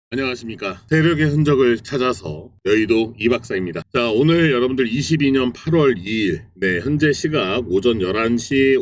안녕하십니까. 세력의 흔적을 찾아서 여의도 이박사입니다. 자, 오늘 여러분들 22년 8월 2일 현재 시각 오전 11시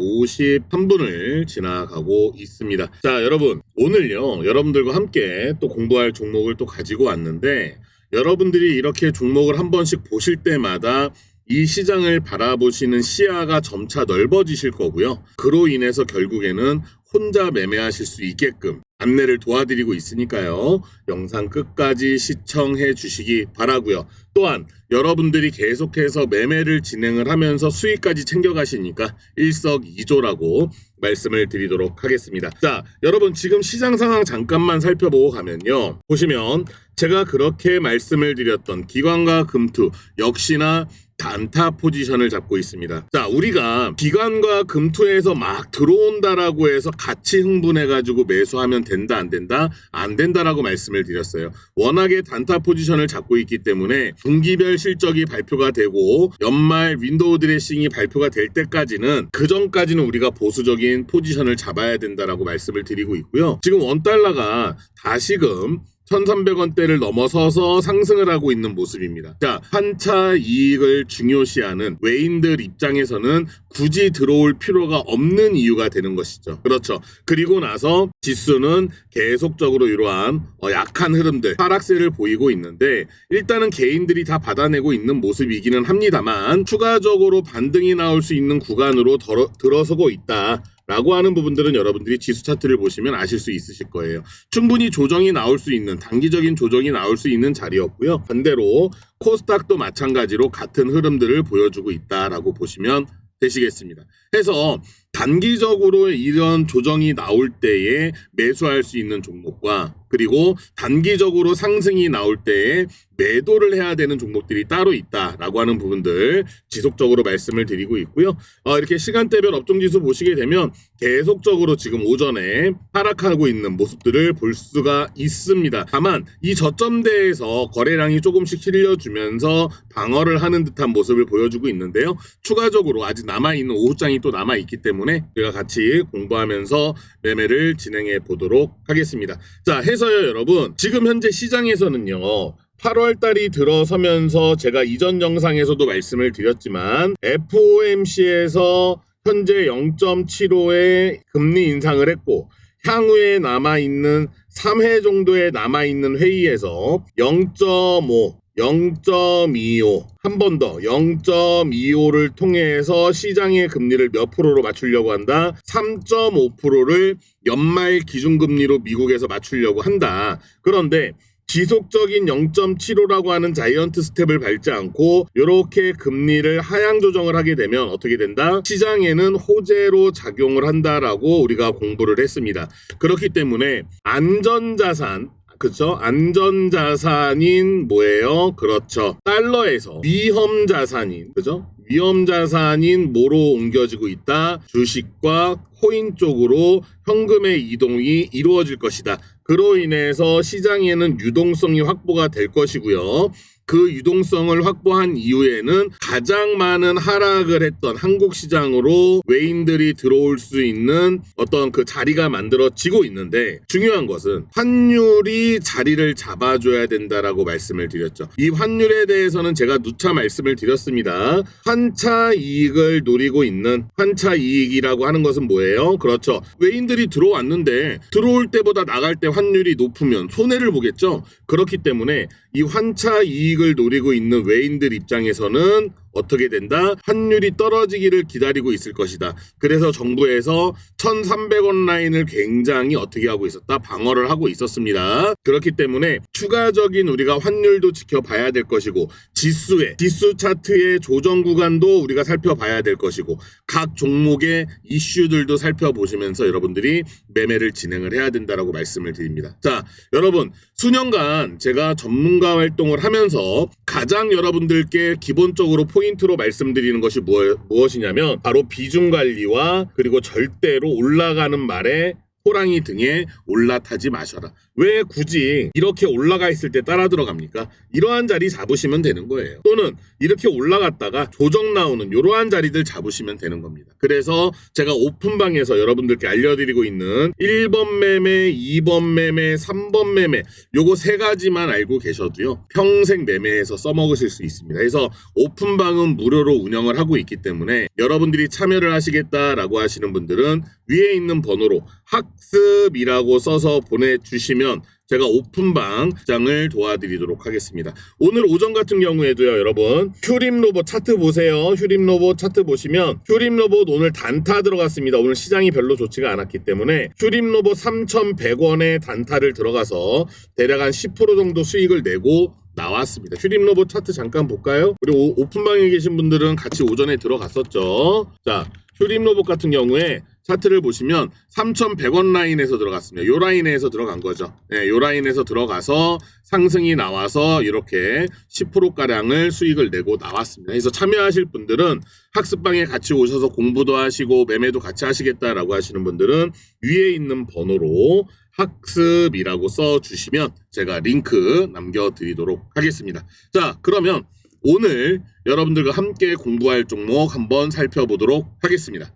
53분을 지나가고 있습니다. 자, 여러분 오늘요 여러분들과 함께 또 공부할 종목을 또 가지고 왔는데, 여러분들이 이렇게 종목을 한 번씩 보실 때마다 이 시장을 바라보시는 시야가 점차 넓어지실 거고요. 그로 인해서 결국에는 혼자 매매하실 수 있게끔 안내를 도와드리고 있으니까요. 영상 끝까지 시청해 주시기 바라고요. 또한 여러분들이 계속해서 매매를 진행을 하면서 수익까지 챙겨가시니까 일석이조라고 말씀을 드리도록 하겠습니다. 자, 여러분 지금 시장 상황 잠깐만 살펴보고 가면요. 보시면 제가 그렇게 말씀을 드렸던 기관과 금투 역시나 단타 포지션을 잡고 있습니다. 자, 우리가 기관과 금투에서 막 들어온다라고 해서 같이 흥분해가지고 매수하면 된다 안 된다? 안 된다라고 말씀을 드렸어요. 워낙에 단타 포지션을 잡고 있기 때문에 분기별 실적이 발표가 되고 연말 윈도우 드레싱이 발표가 될 때까지는, 그 전까지는 우리가 보수적인 포지션을 잡아야 된다라고 말씀을 드리고 있고요. 지금 원달러가 다시금 1,300원대를 넘어서서 상승을 하고 있는 모습입니다. 자, 환차 이익을 중요시하는 외인들 입장에서는 굳이 들어올 필요가 없는 이유가 되는 것이죠. 그렇죠. 그리고 나서 지수는 계속적으로 이러한 약한 흐름들, 하락세를 보이고 있는데, 일단은 개인들이 다 받아내고 있는 모습이기는 합니다만 추가적으로 반등이 나올 수 있는 구간으로 들어서고 있다 라고 하는 부분들은 여러분들이 지수 차트를 보시면 아실 수 있으실 거예요. 충분히 조정이 나올 수 있는, 단기적인 조정이 나올 수 있는 자리였고요. 반대로 코스닥도 마찬가지로 같은 흐름들을 보여주고 있다라고 보시면 되시겠습니다. 해서 단기적으로 이런 조정이 나올 때에 매수할 수 있는 종목과, 그리고 단기적으로 상승이 나올 때에 매도를 해야 되는 종목들이 따로 있다라고 하는 부분들 지속적으로 말씀을 드리고 있고요. 이렇게 시간대별 업종지수 보시게 되면 계속적으로 지금 오전에 하락하고 있는 모습들을 볼 수가 있습니다. 다만 이 저점대에서 거래량이 조금씩 실려주면서 방어를 하는 듯한 모습을 보여주고 있는데요. 추가적으로 아직 남아있는 오후장이 또 남아있기 때문에 우리가 같이 공부하면서 매매를 진행해 보도록 하겠습니다. 자, 해서요 여러분, 지금 현재 시장에서는요 8월 달이 들어서면서 제가 이전 영상에서도 말씀을 드렸지만 FOMC에서 현재 0.75의 금리 인상을 했고, 향후에 남아있는 3회 정도에 남아있는 회의에서 0.5, 0.25, 한 번 더 0.25를 통해서 시장의 금리를 몇 프로로 맞추려고 한다? 3.5%를 연말 기준금리로 미국에서 맞추려고 한다. 그런데 지속적인 0.75라고 하는 자이언트 스텝을 밟지 않고 이렇게 금리를 하향 조정을 하게 되면 어떻게 된다? 시장에는 호재로 작용을 한다라고 우리가 공부를 했습니다. 그렇기 때문에 안전자산, 그렇죠? 안전자산인 뭐예요? 그렇죠. 달러에서 위험자산인, 그죠? 위험자산인 뭐로 옮겨지고 있다? 주식과 코인 쪽으로 현금의 이동이 이루어질 것이다. 그로 인해서 시장에는 유동성이 확보가 될 것이고요. 그 유동성을 확보한 이후에는 가장 많은 하락을 했던 한국 시장으로 외인들이 들어올 수 있는 어떤 그 자리가 만들어지고 있는데, 중요한 것은 환율이 자리를 잡아줘야 된다라고 말씀을 드렸죠. 이 환율에 대해서는 제가 누차 말씀을 드렸습니다. 환차 이익을 노리고 있는, 환차 이익이라고 하는 것은 뭐예요? 그렇죠. 외인들이 들어왔는데 들어올 때보다 나갈 때 환율이 높으면 손해를 보겠죠. 그렇기 때문에 이 환차 이익을 노리고 있는 외인들 입장에서는 어떻게 된다? 환율이 떨어지기를 기다리고 있을 것이다. 그래서 정부에서 1,300원 라인을 굉장히 어떻게 하고 있었다? 방어를 하고 있었습니다. 그렇기 때문에 추가적인 우리가 환율도 지켜봐야 될 것이고, 지수 차트의 조정 구간도 우리가 살펴봐야 될 것이고, 각 종목의 이슈들도 살펴보시면서 여러분들이 매매를 진행을 해야 된다라고 말씀을 드립니다. 자, 여러분 수년간 제가 전문가 활동을 하면서 가장 여러분들께 기본적으로 포인트로 말씀드리는 것이 무엇이냐면 바로 비중 관리와, 그리고 절대로 올라가는 말에 호랑이 등에 올라타지 마셔라. 왜 굳이 이렇게 올라가 있을 때 따라 들어갑니까? 이러한 자리 잡으시면 되는 거예요. 또는 이렇게 올라갔다가 조정 나오는 이러한 자리들 잡으시면 되는 겁니다. 그래서 제가 오픈방에서 여러분들께 알려드리고 있는 1번 매매, 2번 매매, 3번 매매 요거 세 가지만 알고 계셔도요 평생 매매해서 써먹으실 수 있습니다. 그래서 오픈방은 무료로 운영을 하고 있기 때문에 여러분들이 참여를 하시겠다라고 하시는 분들은 위에 있는 번호로 학습이라고 써서 보내주시면 제가 오픈방장을 도와드리도록 하겠습니다. 오늘 오전 같은 경우에도요 여러분 휴림로봇 차트 보세요. 휴림로봇 차트 보시면 휴림로봇 오늘 단타 들어갔습니다. 오늘 시장이 별로 좋지가 않았기 때문에 휴림로봇 3,100원에 단타를 들어가서 대략 한 10% 정도 수익을 내고 나왔습니다. 휴림로봇 차트 잠깐 볼까요? 그리고 오픈방에 계신 분들은 같이 오전에 들어갔었죠. 자, 휴림로봇 같은 경우에 차트를 보시면 3,100원 라인에서 들어갔습니다. 요 라인에서 들어간 거죠. 네, 요 라인에서 들어가서 상승이 나와서 이렇게 10%가량을 수익을 내고 나왔습니다. 그래서 참여하실 분들은 학습방에 같이 오셔서 공부도 하시고 매매도 같이 하시겠다라고 하시는 분들은 위에 있는 번호로 학습이라고 써주시면 제가 링크 남겨드리도록 하겠습니다. 자, 그러면 오늘 여러분들과 함께 공부할 종목 한번 살펴보도록 하겠습니다.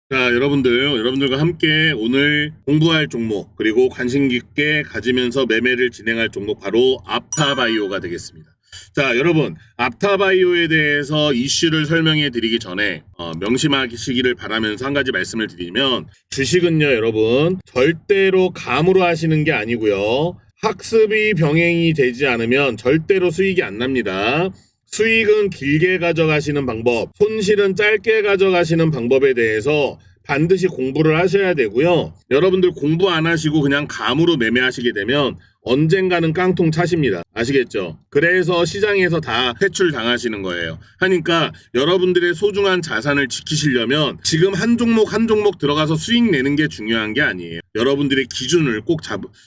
자, 여러분들과 함께 오늘 공부할 종목 그리고 관심 깊게 가지면서 매매를 진행할 종목 바로 앞타바이오가 되겠습니다. 자, 여러분 앞타바이오에 대해서 이슈를 설명해 드리기 전에 명심하시기를 바라면서 한 가지 말씀을 드리면 주식은요 여러분 절대로 감으로 하시는 게 아니고요 학습이 병행이 되지 않으면 절대로 수익이 안 납니다. 수익은 길게 가져가시는 방법, 손실은 짧게 가져가시는 방법에 대해서 반드시 공부를 하셔야 되고요. 여러분들 공부 안 하시고 그냥 감으로 매매하시게 되면 언젠가는 깡통 차십니다. 아시겠죠? 그래서 시장에서 다 퇴출 당하시는 거예요. 하니까 여러분들의 소중한 자산을 지키시려면 지금 한 종목 한 종목 들어가서 수익 내는 게 중요한 게 아니에요. 여러분들의 기준을 꼭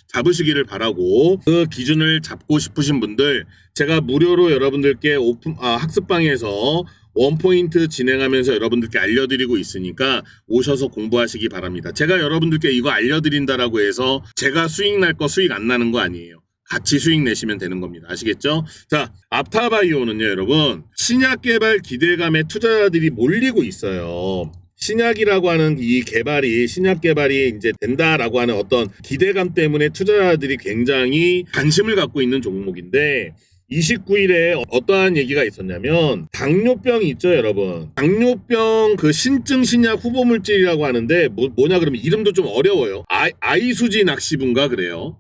잡으시기를 바라고 그 기준을 잡고 싶으신 분들 제가 무료로 여러분들께 학습방에서 원포인트 진행하면서 여러분들께 알려드리고 있으니까 오셔서 공부하시기 바랍니다. 제가 여러분들께 이거 알려드린다라고 해서 제가 수익 날 거 수익 안 나는 거 아니에요. 같이 수익 내시면 되는 겁니다. 아시겠죠? 자, 앞타바이오는요 여러분 신약 개발 기대감에 투자자들이 몰리고 있어요. 신약이라고 하는 이 개발이 신약 개발이 이제 된다라고 하는 어떤 기대감 때문에 투자자들이 굉장히 관심을 갖고 있는 종목인데 29일에 어떠한 얘기가 있었냐면 당뇨병이 있죠 여러분. 당뇨병 그 신증 신약 후보 물질이라고 하는데 뭐냐 그러면 이름도 좀 어려워요. 아이수지 낚시부인가 그래요.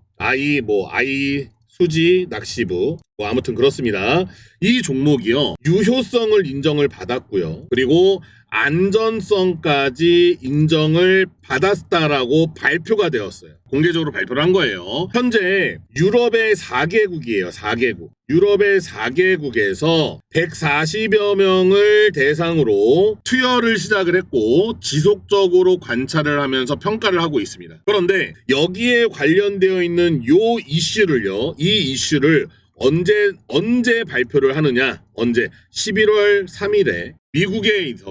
아이수지 낚시부 아무튼 그렇습니다. 이 종목이요 유효성을 인정을 받았고요. 그리고 안전성까지 인정을 받았다라고 발표가 되었어요. 공개적으로 발표를 한 거예요. 현재 유럽의 4개국이에요. 4개국. 유럽의 4개국에서 140여 명을 대상으로 투여를 시작을 했고 지속적으로 관찰을 하면서 평가를 하고 있습니다. 그런데 여기에 관련되어 있는 이 이슈를 언제 발표를 하느냐? 언제? 11월 3일에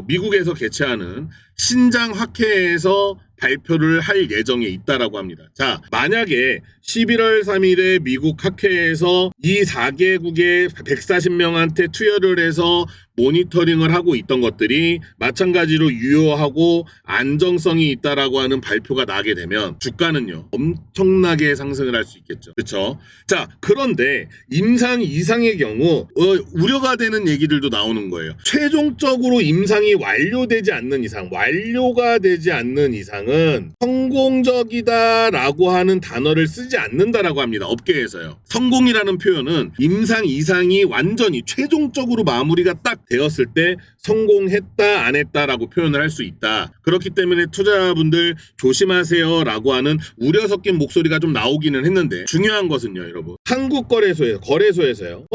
미국에서 개최하는 신장학회에서 발표를 할 예정에 있다라고 합니다. 자, 만약에 11월 3일에 미국 학회에서 이 4개국의 140명한테 투여를 해서 모니터링을 하고 있던 것들이 마찬가지로 유효하고 안정성이 있다라고 하는 발표가 나게 되면 주가는요 엄청나게 상승을 할 수 있겠죠. 그렇죠? 자, 그런데 임상 이상의 경우 우려가 되는 얘기들도 나오는 거예요. 최종적으로 임상이 완료가 되지 않는 이상은 성공적이다라고 하는 단어를 쓰지 않는다라고 합니다. 업계에서요. 성공이라는 표현은 임상 이상이 완전히 최종적으로 마무리가 딱 되었을 때 성공했다 안 했다라고 표현을 할 수 있다. 그렇기 때문에 투자자분들 조심하세요라고 하는 우려 섞인 목소리가 좀 나오기는 했는데 중요한 것은요 여러분 거래소에서요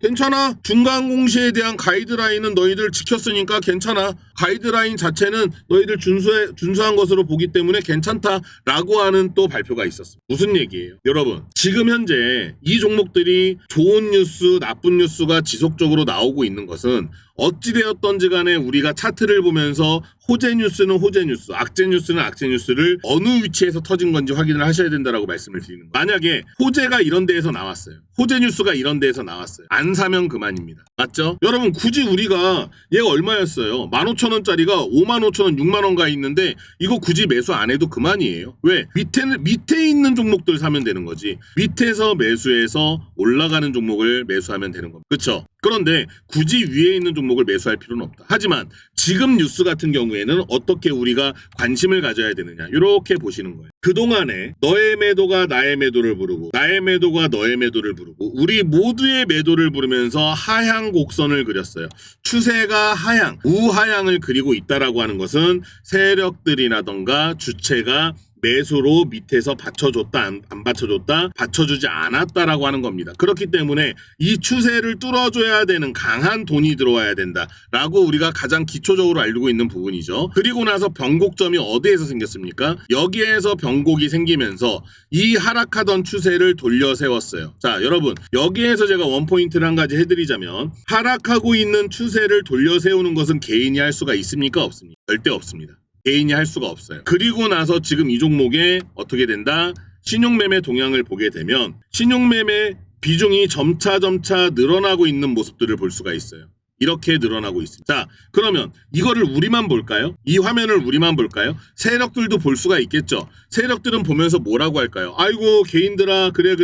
괜찮아 중간 공시에 대한 가이드라인은 너희들 지켰으니까 괜찮아 가이드라인 자체는 너희들 준수한 것으로 보기 때문에 괜찮다라고 하는 또 발표가 있었습니다. 무슨 얘기예요? 여러분 지금 현재 이 종목들이 좋은 뉴스 나쁜 뉴스가 지속적으로 나오고 있는 것은 어찌되었던지 간에 우리가 차트를 보면서 호재 뉴스는 호재 뉴스, 악재 뉴스는 악재 뉴스를 어느 위치에서 터진 건지 확인을 하셔야 된다라고 말씀을 드리는 거예요. 만약에 호재가 이런 데에서 나왔어요. 호재 뉴스가 이런 데에서 나왔어요. 안 사면 그만입니다. 맞죠? 여러분 굳이 우리가 얘가 얼마였어요? 15,000원짜리가 55,000원, 6만원 가 있는데 이거 굳이 매수 안 해도 그만이에요. 왜? 밑에 있는 종목들 사면 되는 거지. 밑에서 매수해서 올라가는 종목을 매수하면 되는 겁니다. 그렇죠? 그런데 굳이 위에 있는 종목을 매수할 필요는 없다. 하지만 지금 뉴스 같은 경우에는 어떻게 우리가 관심을 가져야 되느냐 이렇게 보시는 거예요. 그동안에 너의 매도가 나의 매도를 부르고 나의 매도가 너의 매도를 부르고 우리 모두의 매도를 부르면서 하향 곡선을 그렸어요. 추세가 하향, 우하향을 그리고 있다라고 하는 것은 세력들이라던가 주체가 매수로 밑에서 받쳐줬다 안 받쳐줬다 받쳐주지 않았다라고 하는 겁니다. 그렇기 때문에 이 추세를 뚫어줘야 되는 강한 돈이 들어와야 된다라고 우리가 가장 기초적으로 알고 있는 부분이죠. 그리고 나서 변곡점이 어디에서 생겼습니까? 여기에서 변곡이 생기면서 이 하락하던 추세를 돌려 세웠어요. 자 여러분 여기에서 제가 원포인트를 한 가지 해드리자면 하락하고 있는 추세를 돌려 세우는 것은 개인이 할 수가 있습니까? 없습니까? 절대 없습니다. 개인이 할 수가 없어요. 그리고 나서 지금 이 종목에 어떻게 된다? 신용매매 동향을 보게 되면 신용매매 비중이 점차 늘어나고 있는 모습들을 볼 수가 있어요. 이렇게 늘어나고 있습니다. 자, 그러면 이거를 우리만 볼까요? 이 화면을 우리만 볼까요? 세력들도 볼 수가 있겠죠. 세력들은 보면서 뭐라고 할까요? 아이고 개인들아 그래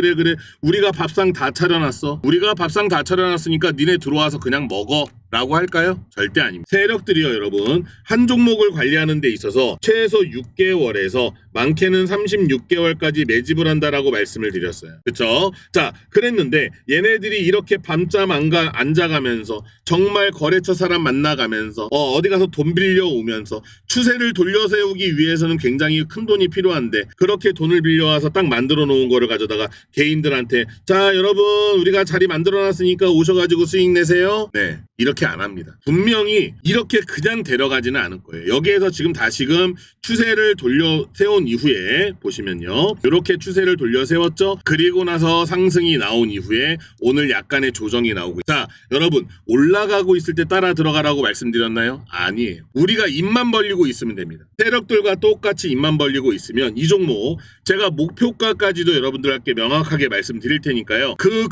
우리가 밥상 다 차려놨어. 우리가 밥상 다 차려놨으니까 니네 들어와서 그냥 먹어. 라고 할까요? 절대 아닙니다. 세력들이요 여러분 한 종목을 관리하는 데 있어서 최소 6개월에서 많게는 36개월까지 매집을 한다라고 말씀을 드렸어요. 그쵸? 자 그랬는데 얘네들이 이렇게 밤잠 안 자가면서 정말 거래처 사람 만나가면서 어디 가서 돈 빌려오면서 추세를 돌려세우기 위해서는 굉장히 큰 돈이 필요한데 그렇게 돈을 빌려와서 딱 만들어 놓은 거를 가져다가 개인들한테 자 여러분 우리가 자리 만들어 놨으니까 오셔가지고 수익 내세요. 네 이렇게 안 합니다. 분명히 이렇게 그냥 데려가지는 않을 거예요. 여기에서 지금 다시금 추세를 돌려 세운 이후에 보시면요. 이렇게 추세를 돌려 세웠죠. 그리고 나서 상승이 나온 이후에 오늘 약간의 조정이 나오고 자 여러분 올라가고 있을 때 따라 들어가라고 말씀드렸나요? 아니에요. 우리가 입만 벌리고 있으면 됩니다. 세력들과 똑같이 입만 벌리고 있으면 이 종목 제가 목표가까지도 여러분들께 명확하게 말씀드릴 테니까요. 그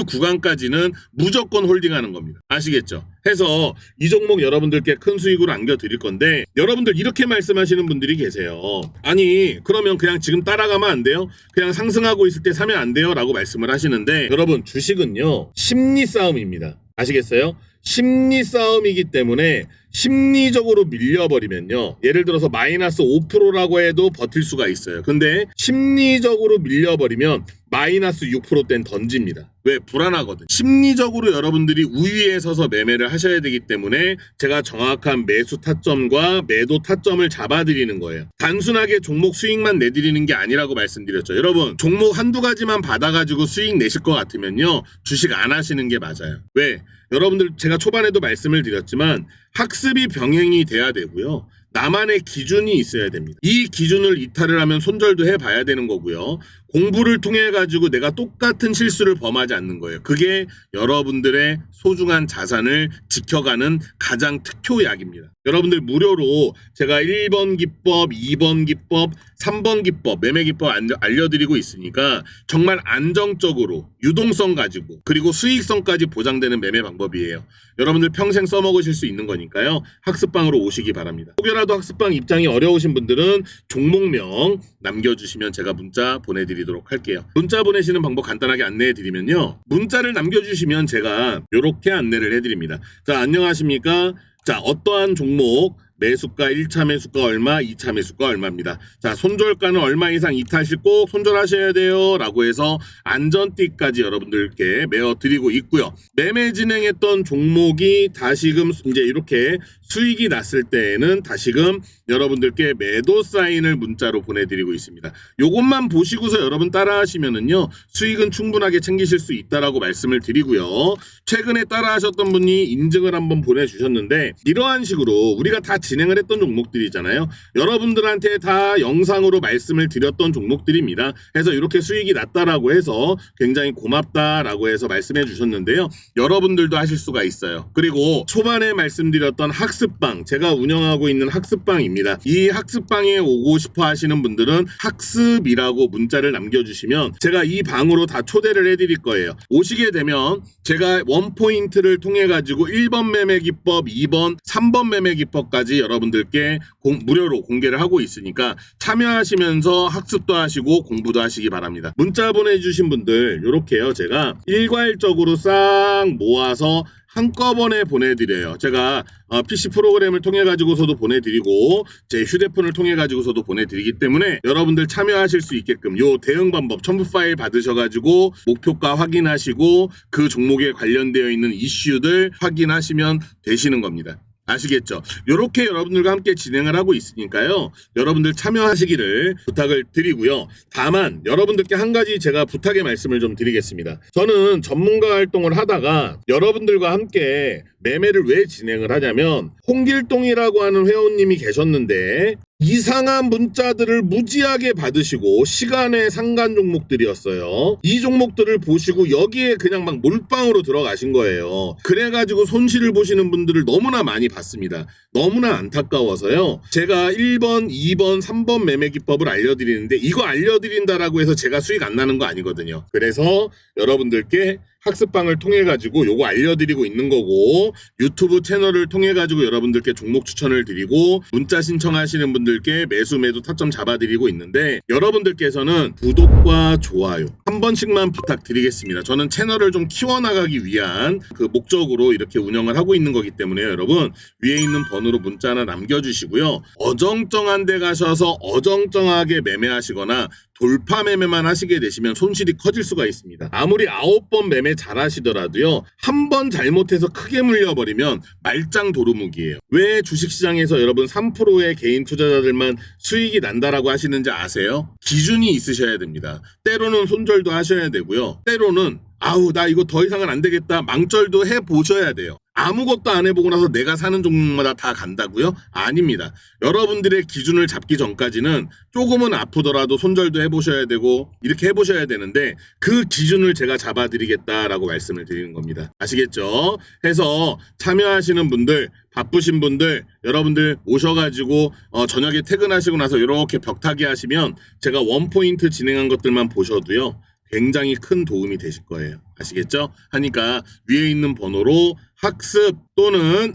구간까지는 무조건 홀딩하는 겁니다. 아시겠죠? 해서 이 종목 여러분들께 큰 수익으로 안겨드릴 건데 여러분들 이렇게 말씀하시는 분들이 계세요. 아니 그러면 그냥 지금 따라가면 안 돼요? 그냥 상승하고 있을 때 사면 안 돼요? 라고 말씀을 하시는데 여러분 주식은요 심리 싸움입니다. 아시겠어요? 심리 싸움이기 때문에 심리적으로 밀려버리면요 예를 들어서 마이너스 5%라고 해도 버틸 수가 있어요. 근데 심리적으로 밀려버리면 마이너스 6%땐 던집니다. 왜? 불안하거든. 심리적으로 여러분들이 우위에 서서 매매를 하셔야 되기 때문에 제가 정확한 매수 타점과 매도 타점을 잡아드리는 거예요. 단순하게 종목 수익만 내드리는 게 아니라고 말씀드렸죠. 여러분 종목 한두 가지만 받아가지고 수익 내실 것 같으면요 주식 안 하시는 게 맞아요. 왜? 여러분들 제가 초반에도 말씀을 드렸지만 학습이 병행이 돼야 되고요. 나만의 기준이 있어야 됩니다. 이 기준을 이탈을 하면 손절도 해봐야 되는 거고요. 공부를 통해 가지고 내가 똑같은 실수를 범하지 않는 거예요. 그게 여러분들의 소중한 자산을 지켜가는 가장 특효약입니다. 여러분들 무료로 제가 1번 기법, 2번 기법, 3번 기법, 매매 기법 알려드리고 있으니까 정말 안정적으로 유동성 가지고 그리고 수익성까지 보장되는 매매 방법이에요. 여러분들 평생 써먹으실 수 있는 거니까요. 학습방으로 오시기 바랍니다. 혹여라도 학습방 입장이 어려우신 분들은 종목명 남겨주시면 제가 문자 보내드리도록 할게요. 문자 보내시는 방법 간단하게 안내해드리면요. 문자를 남겨주시면 제가 이렇게 안내를 해드립니다. 자, 안녕하십니까? 자, 어떠한 종목 매수가 1차 매수가 얼마, 2차 매수가 얼마입니다. 자, 손절가는 얼마 이상 이탈 시 꼭 손절하셔야 돼요 라고 해서 안전띠까지 여러분들께 메어드리고 있고요. 매매 진행했던 종목이 다시금 이제 이렇게 수익이 났을 때에는 다시금 여러분들께 매도 사인을 문자로 보내드리고 있습니다. 요것만 보시고서 여러분 따라 하시면은요 수익은 충분하게 챙기실 수 있다라고 말씀을 드리고요. 최근에 따라 하셨던 분이 인증을 한번 보내주셨는데 이러한 식으로 우리가 다 진행을 했던 종목들이잖아요. 여러분들한테 다 영상으로 말씀을 드렸던 종목들입니다. 해서 이렇게 수익이 났다라고 해서 굉장히 고맙다라고 해서 말씀해 주셨는데요. 여러분들도 하실 수가 있어요. 그리고 초반에 말씀드렸던 학습방, 제가 운영하고 있는 학습방입니다. 이 학습방에 오고 싶어 하시는 분들은 학습이라고 문자를 남겨주시면 제가 이 방으로 다 초대를 해드릴 거예요. 오시게 되면 제가 원포인트를 통해 가지고 1번 매매 기법, 2번, 3번 매매 기법까지 여러분들께 무료로 공개를 하고 있으니까 참여하시면서 학습도 하시고 공부도 하시기 바랍니다. 문자 보내주신 분들 이렇게요. 제가 일괄적으로 싹 모아서 한꺼번에 보내드려요. 제가 PC 프로그램을 통해 가지고서도 보내드리고 제 휴대폰을 통해 가지고서도 보내드리기 때문에 여러분들 참여하실 수 있게끔 요 대응 방법 첨부 파일 받으셔가지고 목표가 확인하시고 그 종목에 관련되어 있는 이슈들 확인하시면 되시는 겁니다. 아시겠죠? 이렇게 여러분들과 함께 진행을 하고 있으니까요. 여러분들 참여하시기를 부탁을 드리고요. 다만 여러분들께 한 가지 제가 부탁의 말씀을 좀 드리겠습니다. 저는 전문가 활동을 하다가 여러분들과 함께 매매를 왜 진행을 하냐면 홍길동이라고 하는 회원님이 계셨는데 이상한 문자들을 무지하게 받으시고 시간의 상간 종목들이었어요. 이 종목들을 보시고 여기에 그냥 막 몰빵으로 들어가신 거예요. 그래가지고 손실을 보시는 분들을 너무나 많이 봤습니다. 너무나 안타까워서요. 제가 1번, 2번, 3번 매매 기법을 알려드리는데 이거 알려드린다라고 해서 제가 수익 안 나는 거 아니거든요. 그래서 여러분들께 학습방을 통해 가지고 요거 알려드리고 있는 거고 유튜브 채널을 통해 가지고 여러분들께 종목 추천을 드리고 문자 신청하시는 분들께 매수 매도 타점 잡아드리고 있는데 여러분들께서는 구독과 좋아요 한 번씩만 부탁드리겠습니다. 저는 채널을 좀 키워나가기 위한 그 목적으로 이렇게 운영을 하고 있는 거기 때문에 여러분 위에 있는 번호로 문자 하나 남겨주시고요. 어정쩡한 데 가셔서 어정쩡하게 매매하시거나 돌파 매매만 하시게 되시면 손실이 커질 수가 있습니다. 아무리 9번 매매 잘 하시더라도요. 한 번 잘못해서 크게 물려버리면 말짱 도루묵이에요. 왜 주식시장에서 여러분 3%의 개인 투자자들만 수익이 난다라고 하시는지 아세요? 기준이 있으셔야 됩니다. 때로는 손절도 하셔야 되고요. 때로는 아우 나 이거 더 이상은 안 되겠다 망절도 해보셔야 돼요. 아무것도 안 해보고 나서 내가 사는 종목마다 다 간다고요? 아닙니다. 여러분들의 기준을 잡기 전까지는 조금은 아프더라도 손절도 해보셔야 되고 이렇게 해보셔야 되는데 그 기준을 제가 잡아드리겠다라고 말씀을 드리는 겁니다. 아시겠죠? 해서 참여하시는 분들 바쁘신 분들 여러분들 오셔가지고 저녁에 퇴근하시고 나서 이렇게 벽타기 하시면 제가 원포인트 진행한 것들만 보셔도요. 굉장히 큰 도움이 되실 거예요. 아시겠죠? 하니까 위에 있는 번호로 학습 또는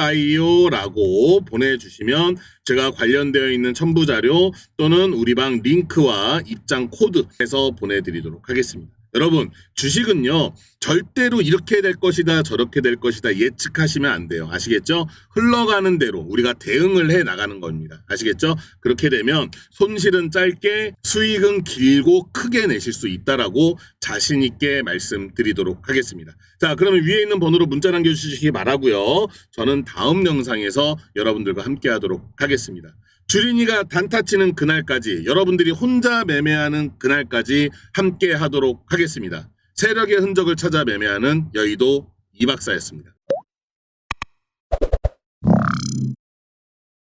XS바이오라고 보내주시면 제가 관련되어 있는 첨부자료 또는 우리 방 링크와 입장 코드 해서 보내드리도록 하겠습니다. 여러분 주식은요 절대로 이렇게 될 것이다 저렇게 될 것이다 예측하시면 안 돼요. 아시겠죠? 흘러가는 대로 우리가 대응을 해 나가는 겁니다. 아시겠죠? 그렇게 되면 손실은 짧게 수익은 길고 크게 내실 수 있다라고 자신 있게 말씀드리도록 하겠습니다. 자 그러면 위에 있는 번호로 문자 남겨주시기 바라고요. 저는 다음 영상에서 여러분들과 함께 하도록 하겠습니다. 주린이가 단타 치는 그날까지 여러분들이 혼자 매매하는 그날까지 함께 하도록 하겠습니다. 세력의 흔적을 찾아 매매하는 여의도 이박사였습니다.